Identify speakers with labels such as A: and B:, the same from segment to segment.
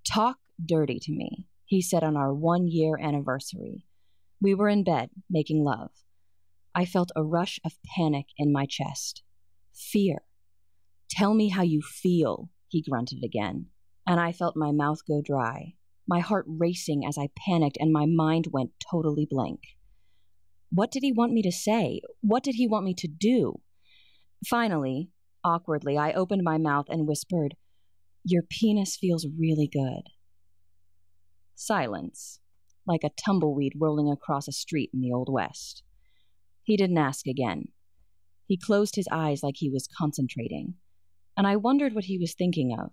A: "Talk dirty to me," he said on our 1-year anniversary. We were in bed, making love. I felt a rush of panic in my chest. Fear. "Tell me how you feel," he grunted again. And I felt my mouth go dry, my heart racing as I panicked and my mind went totally blank. What did he want me to say? What did he want me to do? Finally, awkwardly, I opened my mouth and whispered, "Your penis feels really good." Silence, like a tumbleweed rolling across a street in the Old West. He didn't ask again. He closed his eyes like he was concentrating, and I wondered what he was thinking of.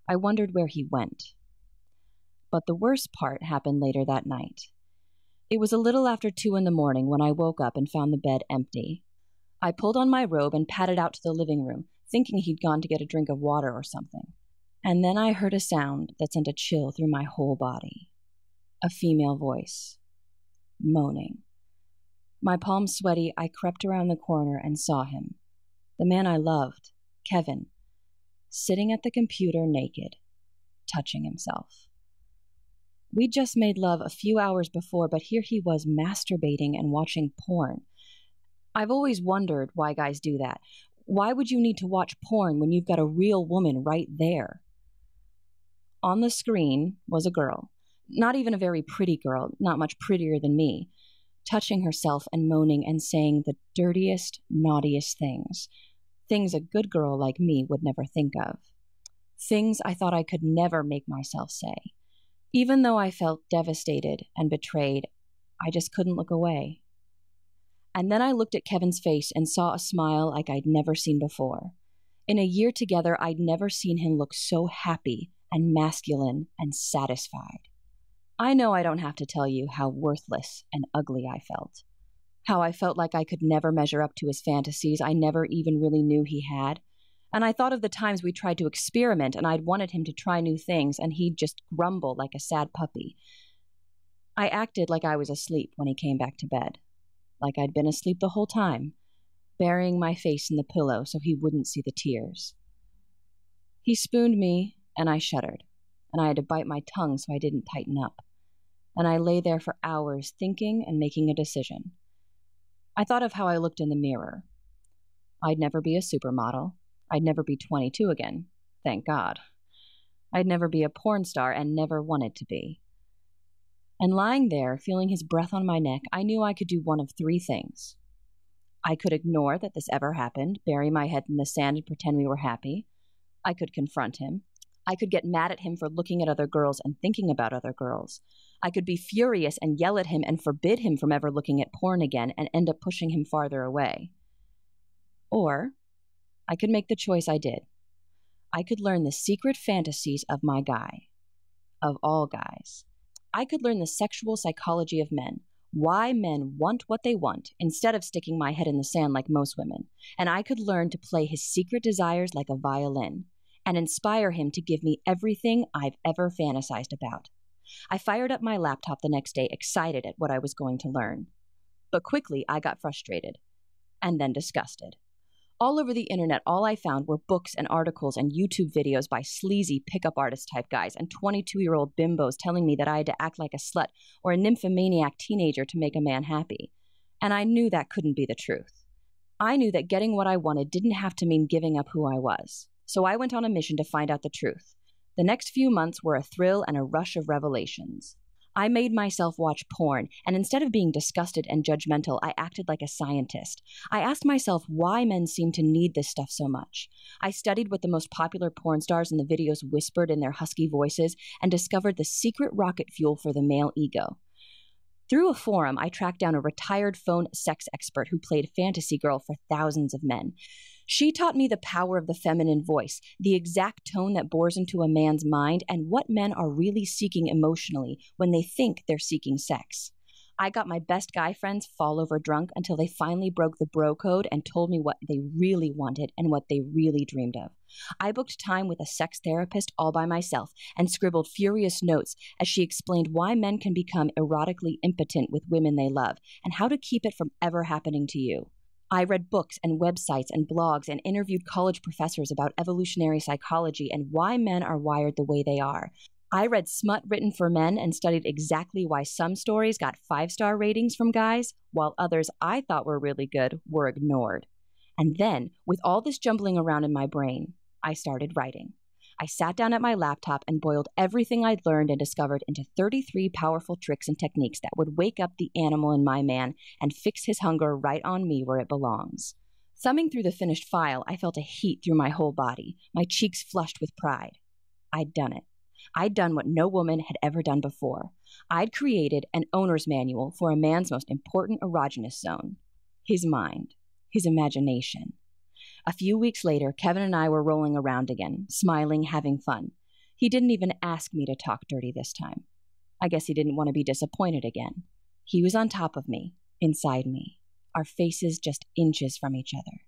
A: I wondered where he went. But the worst part happened later that night. It was a little after 2 in the morning when I woke up and found the bed empty. I pulled on my robe and padded out to the living room, thinking he'd gone to get a drink of water or something. And then I heard a sound that sent a chill through my whole body. A female voice. Moaning. My palms sweaty, I crept around the corner and saw him. The man I loved, Kevin, sitting at the computer naked, touching himself. We'd just made love a few hours before, but here he was masturbating and watching porn. I've always wondered why guys do that. Why would you need to watch porn when you've got a real woman right there? On the screen was a girl, not even a very pretty girl, not much prettier than me, touching herself and moaning and saying the dirtiest, naughtiest things. Things a good girl like me would never think of. Things I thought I could never make myself say. Even though I felt devastated and betrayed, I just couldn't look away. And then I looked at Kevin's face and saw a smile like I'd never seen before. In a year together, I'd never seen him look so happy and masculine and satisfied. I know I don't have to tell you how worthless and ugly I felt. How I felt like I could never measure up to his fantasies I never even really knew he had. And I thought of the times we tried to experiment and I'd wanted him to try new things and he'd just grumble like a sad puppy. I acted like I was asleep when he came back to bed. Like I'd been asleep the whole time, burying my face in the pillow so he wouldn't see the tears. He spooned me, and I shuddered, and I had to bite my tongue so I didn't tighten up. And I lay there for hours thinking and making a decision. I thought of how I looked in the mirror. I'd never be a supermodel. I'd never be 22 again, thank God. I'd never be a porn star and never wanted to be. And lying there, feeling his breath on my neck, I knew I could do one of 3 things. I could ignore that this ever happened, bury my head in the sand and pretend we were happy. I could confront him. I could get mad at him for looking at other girls and thinking about other girls. I could be furious and yell at him and forbid him from ever looking at porn again and end up pushing him farther away. Or I could make the choice I did. I could learn the secret fantasies of my guy. Of all guys. I could learn the sexual psychology of men, why men want what they want, instead of sticking my head in the sand like most women. And I could learn to play his secret desires like a violin, and inspire him to give me everything I've ever fantasized about. I fired up my laptop the next day, excited at what I was going to learn. But quickly, I got frustrated, and then disgusted. All over the internet, all I found were books and articles and YouTube videos by sleazy pickup artist type guys and 22-year-old bimbos telling me that I had to act like a slut or a nymphomaniac teenager to make a man happy. And I knew that couldn't be the truth. I knew that getting what I wanted didn't have to mean giving up who I was. So I went on a mission to find out the truth. The next few months were a thrill and a rush of revelations. I made myself watch porn, and instead of being disgusted and judgmental, I acted like a scientist. I asked myself why men seem to need this stuff so much. I studied what the most popular porn stars in the videos whispered in their husky voices and discovered the secret rocket fuel for the male ego. Through a forum, I tracked down a retired phone sex expert who played fantasy girl for thousands of men. She taught me the power of the feminine voice, the exact tone that bores into a man's mind, and what men are really seeking emotionally when they think they're seeking sex. I got my best guy friends fall over drunk until they finally broke the bro code and told me what they really wanted and what they really dreamed of. I booked time with a sex therapist all by myself and scribbled furious notes as she explained why men can become erotically impotent with women they love and how to keep it from ever happening to you. I read books and websites and blogs and interviewed college professors about evolutionary psychology and why men are wired the way they are. I read smut written for men and studied exactly why some stories got 5-star ratings from guys, while others I thought were really good were ignored. And then, with all this jumbling around in my brain, I started writing. I sat down at my laptop and boiled everything I'd learned and discovered into 33 powerful tricks and techniques that would wake up the animal in my man and fix his hunger right on me where it belongs. Thumbing through the finished file, I felt a heat through my whole body, my cheeks flushed with pride. I'd done it. I'd done what no woman had ever done before. I'd created an owner's manual for a man's most important erogenous zone: his mind, his imagination. A few weeks later, Kevin and I were rolling around again, smiling, having fun. He didn't even ask me to talk dirty this time. I guess he didn't want to be disappointed again. He was on top of me, inside me, our faces just inches from each other.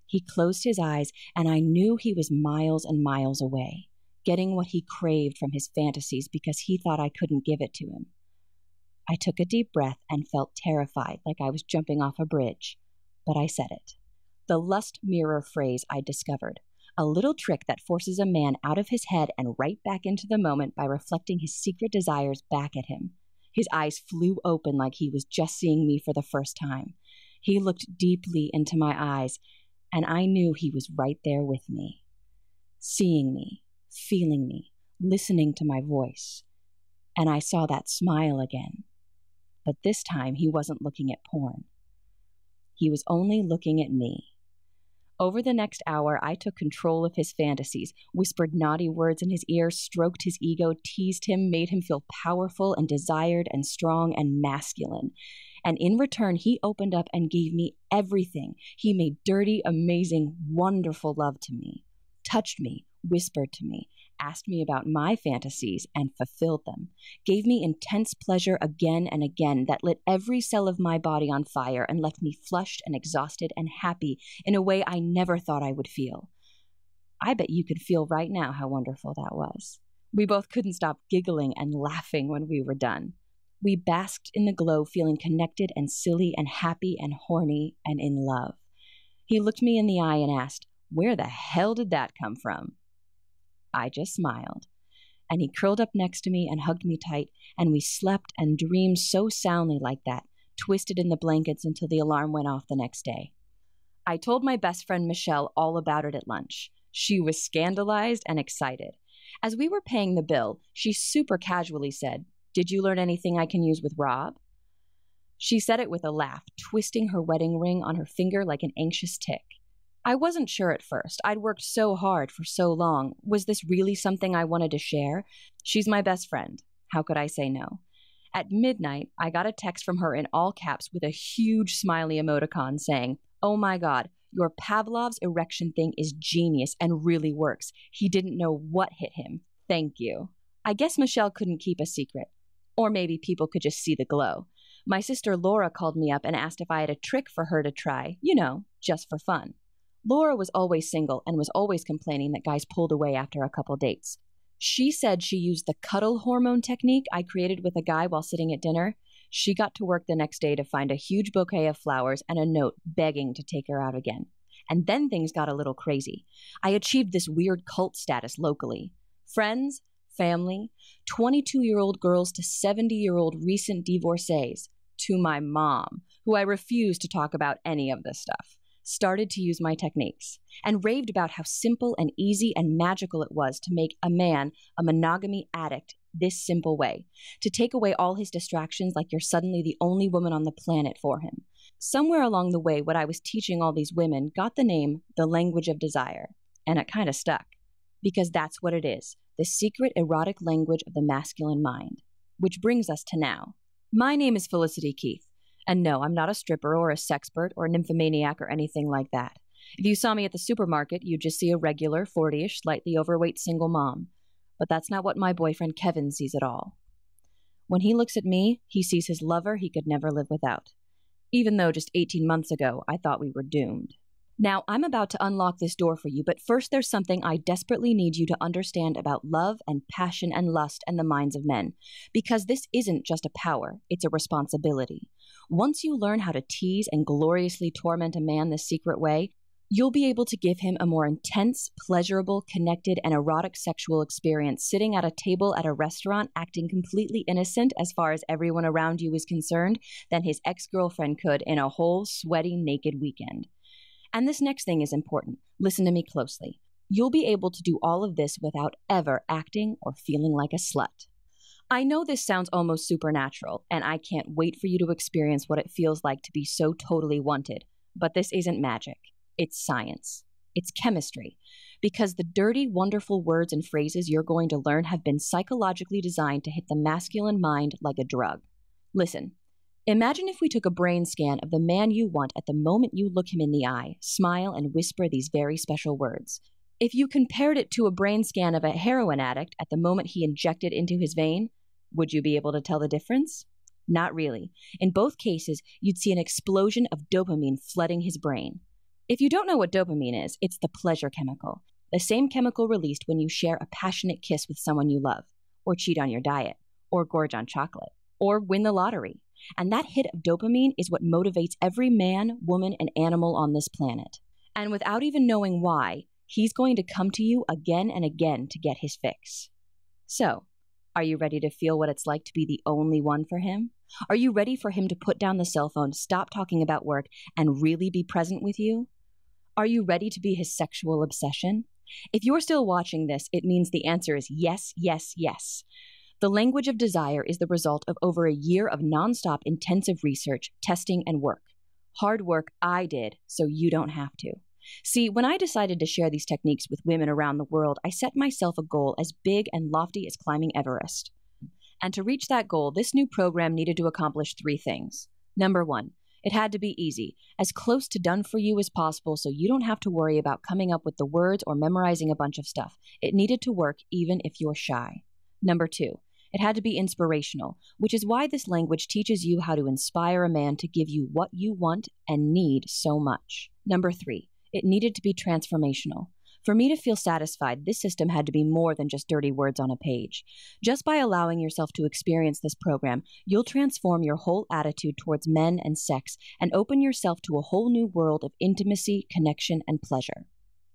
A: He closed his eyes, and I knew he was miles and miles away, getting what he craved from his fantasies because he thought I couldn't give it to him. I took a deep breath and felt terrified, like I was jumping off a bridge, but I said it. The lust mirror phrase I discovered, a little trick that forces a man out of his head and right back into the moment by reflecting his secret desires back at him. His eyes flew open like he was just seeing me for the first time. He looked deeply into my eyes, and I knew he was right there with me, seeing me, feeling me, listening to my voice. And I saw that smile again. But this time he wasn't looking at porn. He was only looking at me. Over the next hour, I took control of his fantasies, whispered naughty words in his ear, stroked his ego, teased him, made him feel powerful and desired and strong and masculine. And in return, he opened up and gave me everything. He made dirty, amazing, wonderful love to me, touched me, whispered to me, asked me about my fantasies and fulfilled them, gave me intense pleasure again and again that lit every cell of my body on fire and left me flushed and exhausted and happy in a way I never thought I would feel. I bet you could feel right now how wonderful that was. We both couldn't stop giggling and laughing when we were done. We basked in the glow, feeling connected and silly and happy and horny and in love. He looked me in the eye and asked, "Where the hell did that come from?" I just smiled, and he curled up next to me and hugged me tight, and we slept and dreamed so soundly like that, twisted in the blankets until the alarm went off the next day. I told my best friend Michelle all about it at lunch. She was scandalized and excited. As we were paying the bill, she super casually said, "Did you learn anything I can use with Rob?" She said it with a laugh, twisting her wedding ring on her finger like an anxious tick. I wasn't sure at first. I'd worked so hard for so long. Was this really something I wanted to share? She's my best friend. How could I say no? At midnight, I got a text from her in all caps with a huge smiley emoticon saying, "Oh my God, your Pavlov's erection thing is genius and really works. He didn't know what hit him. Thank you." I guess Michelle couldn't keep a secret. Or maybe people could just see the glow. My sister Laura called me up and asked if I had a trick for her to try, just for fun. Laura was always single and was always complaining that guys pulled away after a couple dates. She said she used the cuddle hormone technique I created with a guy while sitting at dinner. She got to work the next day to find a huge bouquet of flowers and a note begging to take her out again. And then things got a little crazy. I achieved this weird cult status locally. Friends, family, 22-year-old girls to 70-year-old recent divorcees, to my mom, who I refused to talk about any of this stuff, started to use my techniques and raved about how simple and easy and magical it was to make a man a monogamy addict this simple way, to take away all his distractions like you're suddenly the only woman on the planet for him. Somewhere along the way, what I was teaching all these women got the name The Language of Desire, and it kind of stuck, because that's what it is, the secret erotic language of the masculine mind. Which brings us to now. My name is Felicity Keith. And no, I'm not a stripper or a sexpert or a nymphomaniac or anything like that. If you saw me at the supermarket, you'd just see a regular, 40-ish, slightly overweight single mom. But that's not what my boyfriend Kevin sees at all. When he looks at me, he sees his lover he could never live without. Even though just 18 months ago, I thought we were doomed. Now, I'm about to unlock this door for you, but first there's something I desperately need you to understand about love and passion and lust and the minds of men. Because this isn't just a power, it's a responsibility. Once you learn how to tease and gloriously torment a man the secret way, You'll be able to give him a more intense, pleasurable, connected, and erotic sexual experience sitting at a table at a restaurant acting completely innocent as far as everyone around you is concerned than his ex-girlfriend could in a whole sweaty, naked weekend. And this next thing is important. Listen to me closely. You'll be able to do all of this without ever acting or feeling like a slut. I know this sounds almost supernatural, and I can't wait for you to experience what it feels like to be so totally wanted. But this isn't magic. It's science. It's chemistry. Because the dirty, wonderful words and phrases you're going to learn have been psychologically designed to hit the masculine mind like a drug. Listen, imagine if we took a brain scan of the man you want at the moment you look him in the eye, smile, and whisper these very special words. If you compared it to a brain scan of a heroin addict at the moment he injected into his vein, would you be able to tell the difference? Not really. In both cases, you'd see an explosion of dopamine flooding his brain. If you don't know what dopamine is, it's the pleasure chemical, the same chemical released when you share a passionate kiss with someone you love, or cheat on your diet, or gorge on chocolate, or win the lottery. And that hit of dopamine is what motivates every man, woman, and animal on this planet. And without even knowing why, he's going to come to you again and again to get his fix. So, are you ready to feel what it's like to be the only one for him? Are you ready for him to put down the cell phone, stop talking about work, and really be present with you? Are you ready to be his sexual obsession? If you're still watching this, it means the answer is yes, yes, yes. The language of desire is the result of over a year of nonstop intensive research, testing, and work. Hard work I did, so you don't have to. See, when I decided to share these techniques with women around the world, I set myself a goal as big and lofty as climbing Everest. And to reach that goal, this new program needed to accomplish 3 things. Number 1, it had to be easy, as close to done for you as possible so you don't have to worry about coming up with the words or memorizing a bunch of stuff. It needed to work even if you're shy. Number 2, it had to be inspirational, which is why this language teaches you how to inspire a man to give you what you want and need so much. Number 3, it needed to be transformational. For me to feel satisfied, this system had to be more than just dirty words on a page. Just by allowing yourself to experience this program, you'll transform your whole attitude towards men and sex and open yourself to a whole new world of intimacy, connection, and pleasure.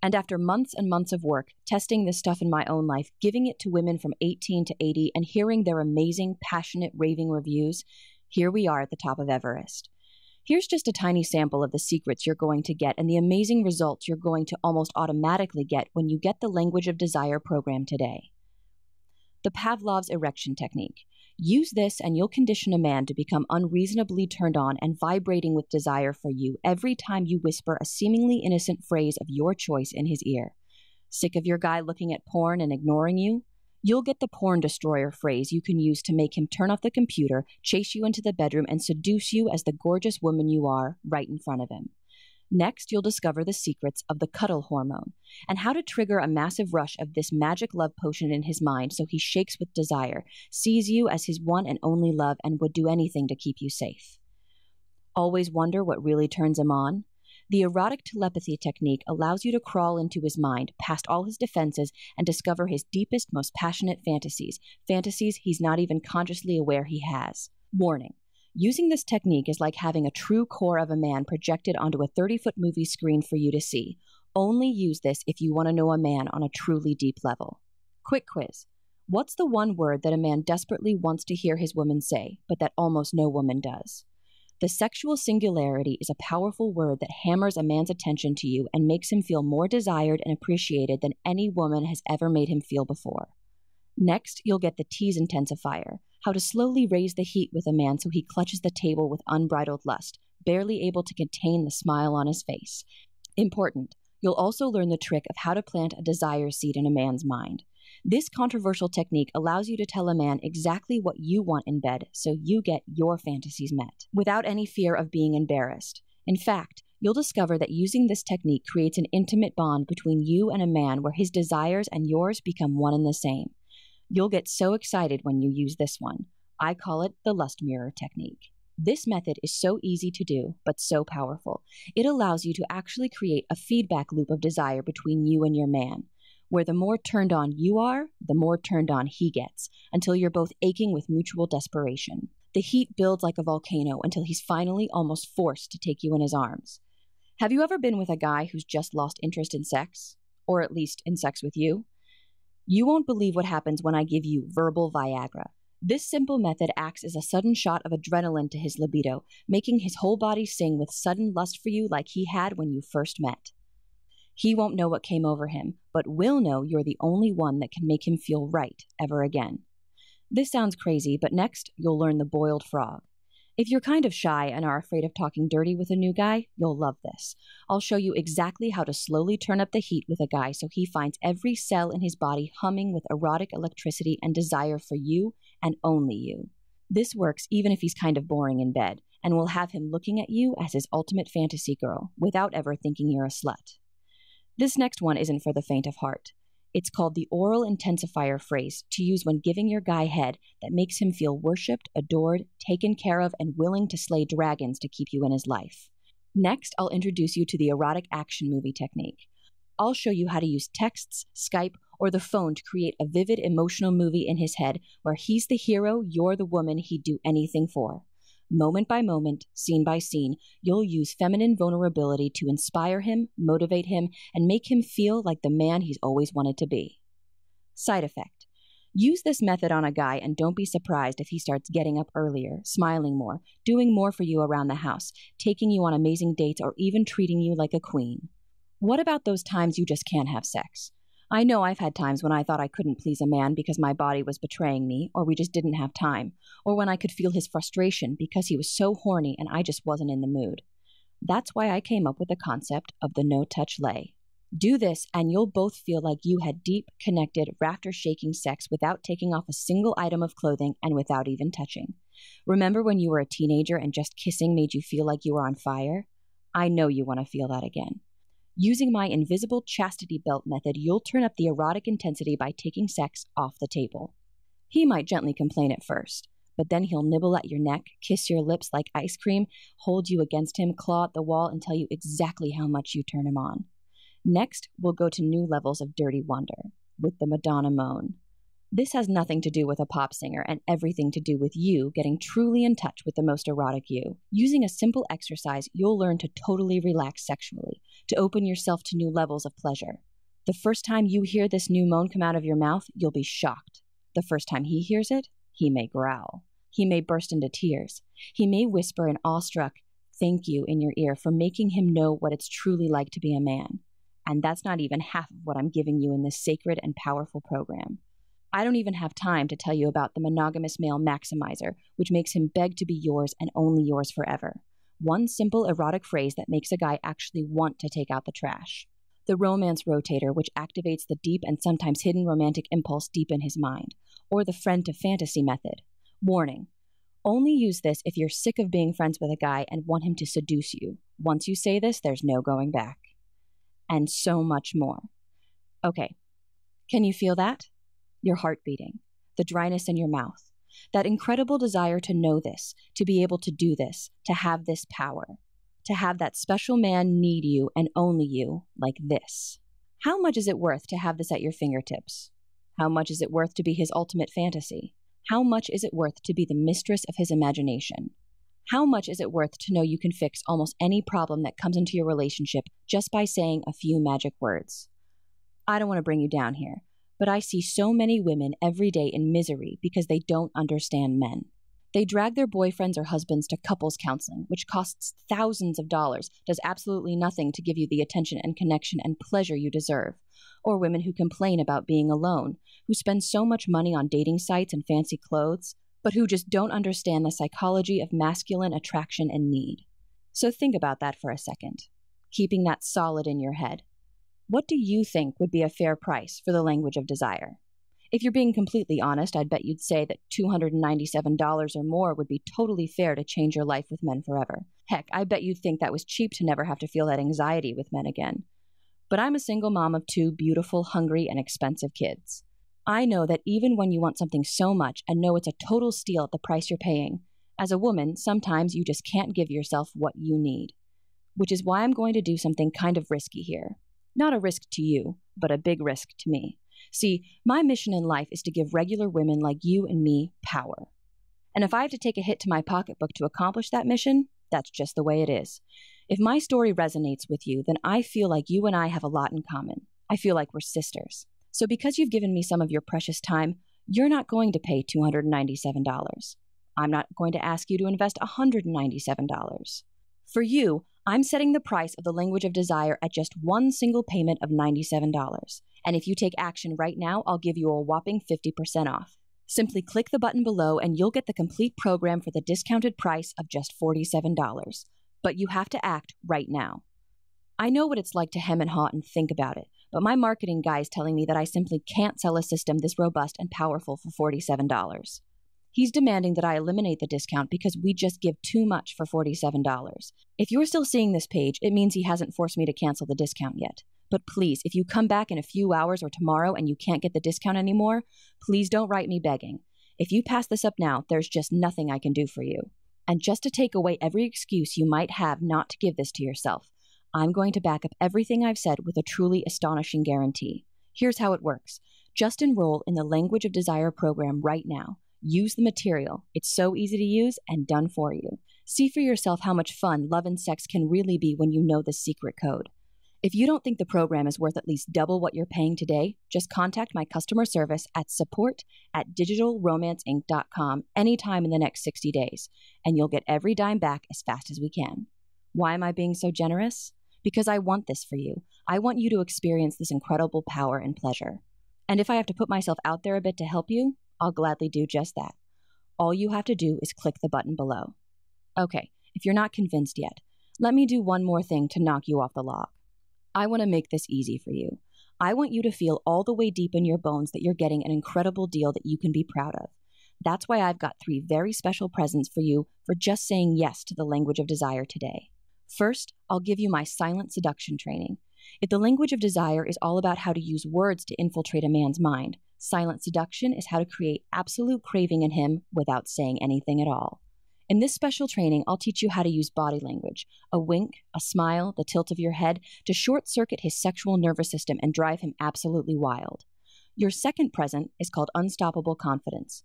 A: And after months and months of work, testing this stuff in my own life, giving it to women from 18 to 80, and hearing their amazing, passionate, raving reviews, here we are at the top of Everest. Here's just a tiny sample of the secrets you're going to get and the amazing results you're going to almost automatically get when you get the Language of Desire program today. The Pavlov's erection technique. Use this and you'll condition a man to become unreasonably turned on and vibrating with desire for you every time you whisper a seemingly innocent phrase of your choice in his ear. Sick of your guy looking at porn and ignoring you? You'll get the porn destroyer phrase you can use to make him turn off the computer, chase you into the bedroom, and seduce you as the gorgeous woman you are right in front of him. Next, you'll discover the secrets of the cuddle hormone and how to trigger a massive rush of this magic love potion in his mind so he shakes with desire, sees you as his one and only love, and would do anything to keep you safe. Always wonder what really turns him on? The erotic telepathy technique allows you to crawl into his mind, past all his defenses, and discover his deepest, most passionate fantasies he's not even consciously aware he has. Warning. Using this technique is like having a true core of a man projected onto a 30-foot movie screen for you to see. Only use this if you want to know a man on a truly deep level. Quick quiz. What's the one word that a man desperately wants to hear his woman say, but that almost no woman does? The sexual singularity is a powerful word that hammers a man's attention to you and makes him feel more desired and appreciated than any woman has ever made him feel before. Next, you'll get the tease intensifier, how to slowly raise the heat with a man so he clutches the table with unbridled lust, barely able to contain the smile on his face. Important, you'll also learn the trick of how to plant a desire seed in a man's mind. This controversial technique allows you to tell a man exactly what you want in bed so you get your fantasies met, without any fear of being embarrassed. In fact, you'll discover that using this technique creates an intimate bond between you and a man where his desires and yours become one and the same. You'll get so excited when you use this one. I call it the lust mirror technique. This method is so easy to do, but so powerful. It allows you to actually create a feedback loop of desire between you and your man, where the more turned on you are, the more turned on he gets, until you're both aching with mutual desperation. The heat builds like a volcano until he's finally almost forced to take you in his arms. Have you ever been with a guy who's just lost interest in sex? Or at least in sex with you? You won't believe what happens when I give you verbal Viagra. This simple method acts as a sudden shot of adrenaline to his libido, making his whole body sing with sudden lust for you like he had when you first met. He won't know what came over him, but will know you're the only one that can make him feel right ever again. This sounds crazy, but next you'll learn the boiled frog. If you're kind of shy and are afraid of talking dirty with a new guy, you'll love this. I'll show you exactly how to slowly turn up the heat with a guy so he finds every cell in his body humming with erotic electricity and desire for you and only you. This works even if he's kind of boring in bed, and will have him looking at you as his ultimate fantasy girl without ever thinking you're a slut. This next one isn't for the faint of heart. It's called the oral intensifier phrase to use when giving your guy head that makes him feel worshipped, adored, taken care of, and willing to slay dragons to keep you in his life. Next, I'll introduce you to the erotic action movie technique. I'll show you how to use texts, Skype, or the phone to create a vivid emotional movie in his head where he's the hero, you're the woman he'd do anything for. Moment by moment, scene by scene, you'll use feminine vulnerability to inspire him, motivate him, and make him feel like the man he's always wanted to be. Side effect. Use this method on a guy and don't be surprised if he starts getting up earlier, smiling more, doing more for you around the house, taking you on amazing dates, or even treating you like a queen. What about those times you just can't have sex? I know I've had times when I thought I couldn't please a man because my body was betraying me, or we just didn't have time, or when I could feel his frustration because he was so horny and I just wasn't in the mood. That's why I came up with the concept of the no-touch lay. Do this and you'll both feel like you had deep, connected, rafter-shaking sex without taking off a single item of clothing and without even touching. Remember when you were a teenager and just kissing made you feel like you were on fire? I know you want to feel that again. Using my invisible chastity belt method, you'll turn up the erotic intensity by taking sex off the table. He might gently complain at first, but then he'll nibble at your neck, kiss your lips like ice cream, hold you against him, claw at the wall, and tell you exactly how much you turn him on. Next, we'll go to new levels of dirty wonder, with the Madonna moan. This has nothing to do with a pop singer and everything to do with you getting truly in touch with the most erotic you. Using a simple exercise, you'll learn to totally relax sexually, to open yourself to new levels of pleasure. The first time you hear this new moan come out of your mouth, you'll be shocked. The first time he hears it, he may growl. He may burst into tears. He may whisper an awestruck thank you in your ear for making him know what it's truly like to be a man. And that's not even half of what I'm giving you in this sacred and powerful program. I don't even have time to tell you about the monogamous male maximizer, which makes him beg to be yours and only yours forever. One simple erotic phrase that makes a guy actually want to take out the trash. The romance rotator, which activates the deep and sometimes hidden romantic impulse deep in his mind. Or the friend to fantasy method. Warning. Only use this if you're sick of being friends with a guy and want him to seduce you. Once you say this, there's no going back. And so much more. Okay. Can you feel that? Your heart beating, the dryness in your mouth, that incredible desire to know this, to be able to do this, to have this power, to have that special man need you and only you like this. How much is it worth to have this at your fingertips? How much is it worth to be his ultimate fantasy? How much is it worth to be the mistress of his imagination? How much is it worth to know you can fix almost any problem that comes into your relationship just by saying a few magic words? I don't want to bring you down here, but I see so many women every day in misery because they don't understand men. They drag their boyfriends or husbands to couples counseling, which costs thousands of dollars, does absolutely nothing to give you the attention and connection and pleasure you deserve. Or women who complain about being alone, who spend so much money on dating sites and fancy clothes, but who just don't understand the psychology of masculine attraction and need. So think about that for a second, keeping that solid in your head. What do you think would be a fair price for the language of desire? If you're being completely honest, I'd bet you'd say that $297 or more would be totally fair to change your life with men forever. Heck, I bet you'd think that was cheap to never have to feel that anxiety with men again. But I'm a single mom of 2 beautiful, hungry, and expensive kids. I know that even when you want something so much and know it's a total steal at the price you're paying, as a woman, sometimes you just can't give yourself what you need. Which is why I'm going to do something kind of risky here. Not a risk to you, but a big risk to me. See, my mission in life is to give regular women like you and me power. And if I have to take a hit to my pocketbook to accomplish that mission, that's just the way it is. If my story resonates with you, then I feel like you and I have a lot in common. I feel like we're sisters. So because you've given me some of your precious time, you're not going to pay $297. I'm not going to ask you to invest $197. For you, I'm setting the price of the language of desire at just one single payment of $97. And if you take action right now, I'll give you a whopping 50% off. Simply click the button below and you'll get the complete program for the discounted price of just $47. But you have to act right now. I know what it's like to hem and haw and think about it, but my marketing guy is telling me that I simply can't sell a system this robust and powerful for $47. He's demanding that I eliminate the discount because we just give too much for $47. If you're still seeing this page, it means he hasn't forced me to cancel the discount yet. But please, if you come back in a few hours or tomorrow and you can't get the discount anymore, please don't write me begging. If you pass this up now, there's just nothing I can do for you. And just to take away every excuse you might have not to give this to yourself, I'm going to back up everything I've said with a truly astonishing guarantee. Here's how it works. Just enroll in the Language of Desire program right now. Use the material. It's so easy to use and done for you. See for yourself how much fun love and sex can really be when you know the secret code. If you don't think the program is worth at least double what you're paying today, just contact my customer service at support@digitalromanceinc.com anytime in the next 60 days, and you'll get every dime back as fast as we can. Why am I being so generous? Because I want this for you. I want you to experience this incredible power and pleasure. And if I have to put myself out there a bit to help you, I'll gladly do just that. All you have to do is click the button below. Okay, if you're not convinced yet, let me do one more thing to knock you off the log. I want to make this easy for you. I want you to feel all the way deep in your bones that you're getting an incredible deal that you can be proud of. That's why I've got 3 very special presents for you for just saying yes to the Language of Desire today. First, I'll give you my silent seduction training. If the Language of Desire is all about how to use words to infiltrate a man's mind, silent seduction is how to create absolute craving in him without saying anything at all. In this special training, I'll teach you how to use body language, a wink, a smile, the tilt of your head, to short-circuit his sexual nervous system and drive him absolutely wild. Your second present is called Unstoppable Confidence.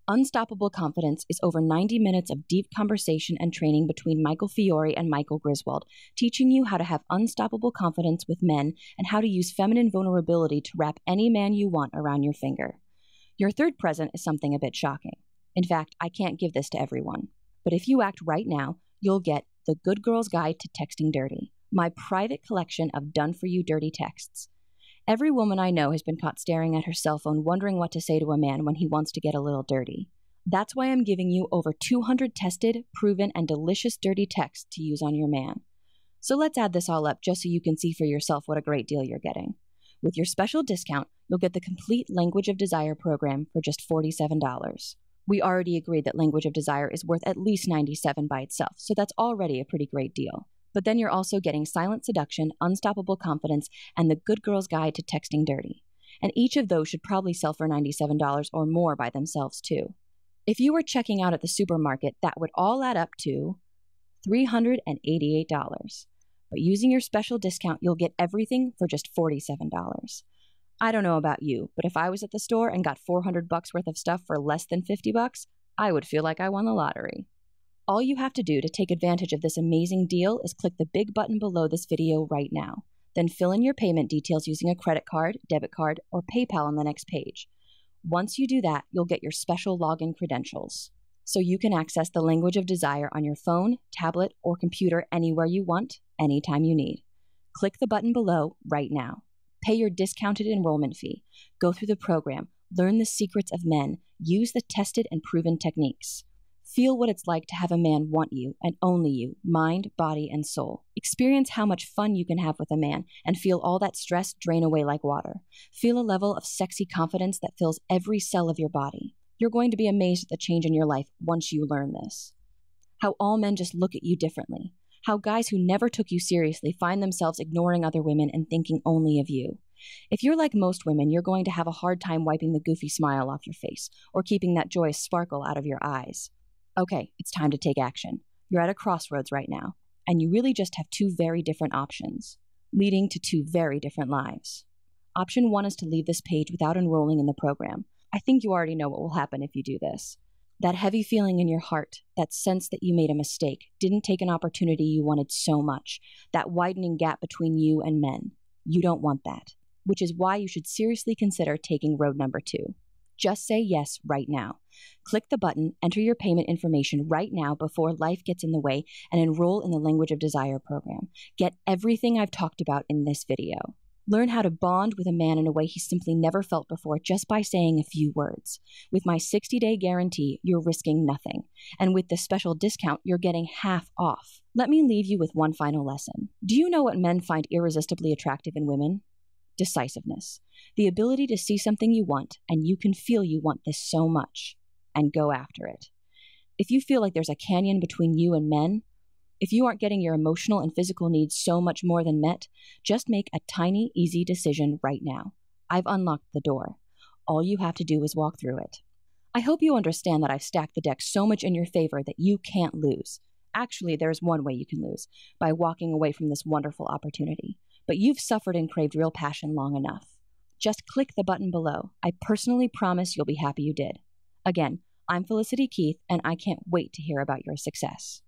A: Unstoppable Confidence is over 90 minutes of deep conversation and training between Michael Fiore and Michael Griswold, teaching you how to have unstoppable confidence with men and how to use feminine vulnerability to wrap any man you want around your finger. Your third present is something a bit shocking. In fact, I can't give this to everyone. But if you act right now, you'll get The Good Girl's Guide to Texting Dirty, my private collection of done-for-you dirty texts. Every woman I know has been caught staring at her cell phone wondering what to say to a man when he wants to get a little dirty. That's why I'm giving you over 200 tested, proven, and delicious dirty texts to use on your man. So let's add this all up just so you can see for yourself what a great deal you're getting. With your special discount, you'll get the complete Language of Desire program for just $47. We already agreed that Language of Desire is worth at least $97 by itself, so that's already a pretty great deal. But then you're also getting Silent Seduction, Unstoppable Confidence, and The Good Girl's Guide to Texting Dirty. And each of those should probably sell for $97 or more by themselves, too. If you were checking out at the supermarket, that would all add up to $388. But using your special discount, you'll get everything for just $47. I don't know about you, but if I was at the store and got $400 worth of stuff for less than $50, I would feel like I won the lottery. All you have to do to take advantage of this amazing deal is click the big button below this video right now. Then fill in your payment details using a credit card, debit card, or PayPal on the next page. Once you do that, you'll get your special login credentials, so you can access the Language of Desire on your phone, tablet, or computer anywhere you want, anytime you need. Click the button below right now. Pay your discounted enrollment fee. Go through the program. Learn the secrets of men. Use the tested and proven techniques. Feel what it's like to have a man want you and only you, mind, body, and soul. Experience how much fun you can have with a man and feel all that stress drain away like water. Feel a level of sexy confidence that fills every cell of your body. You're going to be amazed at the change in your life once you learn this. How all men just look at you differently. How guys who never took you seriously find themselves ignoring other women and thinking only of you. If you're like most women, you're going to have a hard time wiping the goofy smile off your face or keeping that joyous sparkle out of your eyes. Okay, it's time to take action. You're at a crossroads right now, and you really just have 2 very different options, leading to 2 very different lives. Option 1 is to leave this page without enrolling in the program. I think you already know what will happen if you do this. That heavy feeling in your heart, that sense that you made a mistake, didn't take an opportunity you wanted so much, that widening gap between you and men. You don't want that, which is why you should seriously consider taking road number 2. Just say yes right now. Click the button, enter your payment information right now before life gets in the way, and enroll in the Language of Desire program. Get everything I've talked about in this video. Learn how to bond with a man in a way he simply never felt before just by saying a few words. With my 60-day guarantee, you're risking nothing. And with this special discount, you're getting half off. Let me leave you with one final lesson. Do you know what men find irresistibly attractive in women? Decisiveness. The ability to see something you want, and you can feel you want this so much, and go after it. If you feel like there's a canyon between you and men, if you aren't getting your emotional and physical needs so much more than met, just make a tiny, easy decision right now. I've unlocked the door. All you have to do is walk through it. I hope you understand that I've stacked the deck so much in your favor that you can't lose. Actually, there's one way you can lose, by walking away from this wonderful opportunity. But you've suffered and craved real passion long enough. Just click the button below. I personally promise you'll be happy you did. Again, I'm Felicity Keith, and I can't wait to hear about your success.